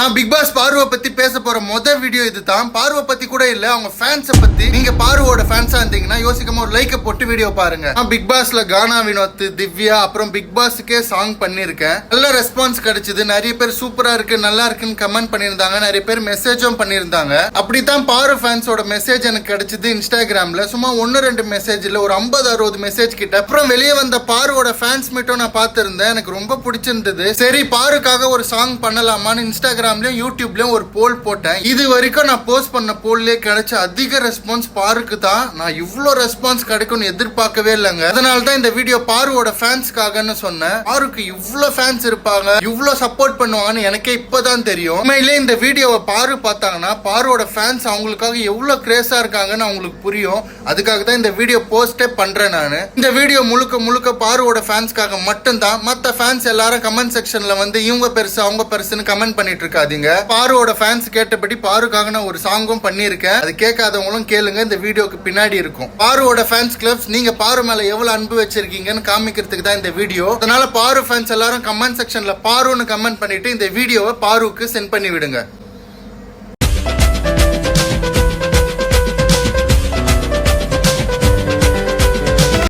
நான் big pass பார்வை பத்தி பேச போற வீடியோ இதுதான். பார்வை பத்தி கூட இல்ல, அவங்க ஃபேன்ஸை பத்தி. நீங்க பார்வோட ஃபேன்ஸா இருந்தீங்கன்னா யோசிக்காம ஒரு லைக் போட்டு வீடியோ பாருங்க. நான் பிக் பாஸ்ல கானா வினோத், திவ்யா, அப்புறம் பிக் பாஸ்க்கே சாங் பண்ணிருக்கேன். நல்ல ரெஸ்பான்ஸ் கிடைச்சது. நிறைய பேர் சூப்பரா இருக்கு, நல்லா இருக்குன்னு கமெண்ட் பண்ணிருந்தாங்க. நிறைய பேர் மெசேஜும் பண்ணிருந்தாங்க. அப்படித்தான் பார்வை ஃபேன்ஸோட மெசேஜ் எனக்கு கிடைச்சது இன்ஸ்டாகிராம்ல. சும்மா 1-2 மெசேஜ்ல ஒரு 50-60 மெசேஜ் கிட்ட. அப்புறம் வெளியே வந்த பார்வோட ஃபேன்ஸ் மீட்டும் நான் பார்த்திருந்தேன். எனக்கு ரொம்ப பிடிச்சிருந்தது. சரி, பாருக்காக ஒரு சாங் பண்ணலாமான்னு இன்ஸ்டாகிராம் யூடியூப்லயும் ஒரு போல் போட்டேன். இது வரைக்கும் நான் போஸ்ட் பண்ண போல்லே கிடைச்ச அதிக ரெஸ்பான்ஸ் பாருக்கு தான். நான் இவ்வளவு ரெஸ்பான்ஸ் கிடைக்கும்னு எதிர்பார்க்கவே இல்லைங்க. அதனால தான் இந்த வீடியோ பாருவோட ஃபேன்ஸ்க்காகன்னு சொன்னேன். பாருக்கு இவ்வளவு ஃபேன்ஸ் இருப்பாங்க, இவ்வளவு சப்போர்ட் பண்ணுவாங்கன்னு எனக்கே இப்பதான் தெரியும். உண்மையிலே இந்த வீடியோவை பாரு பார்த்தாங்கன்னா பாருவோட ஃபேன்ஸ் அவங்களுக்காக எவ்வளவு கிரேஸா இருக்காங்கன்னு அவங்களுக்கு புரியும். அதுக்காக தான் இந்த வீடியோ போஸ்டே பண்றேன் நானு. இந்த வீடியோ முழுக்க முழுக்க பாருவோட ஃபேன்ஸ்க்காக மட்டும்தான். மத்த ஃபேன்ஸ் எல்லாரும் கமெண்ட் செக்ஷன்ல வந்து இவங்க பெருசு அவங்க பெருசுன்னு கமெண்ட் பண்ணிட்டு இருக்காதீங்க. பாருவோட ஃபேன்ஸ் கேட்டபடி பாருக்காக நான் ஒரு சாங்கும் பண்ணியிருக்கேன். அது கேட்காதவங்களும் கேளுங்க, இந்த வீடியோக்கு பின்னாடி இருக்கும். பாருவோட ஃபேன்ஸ் கிளப்ஸ், நீங்க பாரு மேல எவ்வளவு அன்பு வச்சிருக்கீங்கன்னு காமிக்கிறதுக்கு தான் இந்த வீடியோ. அதனால பாரு ஃபேன்ஸ் எல்லாரும் கமெண்ட் செக்ஷன்ல பாருன்னு கமெண்ட் பண்ணிட்டு இந்த வீடியோவை பாருக்கு சென்ட் பண்ணி விடுங்க.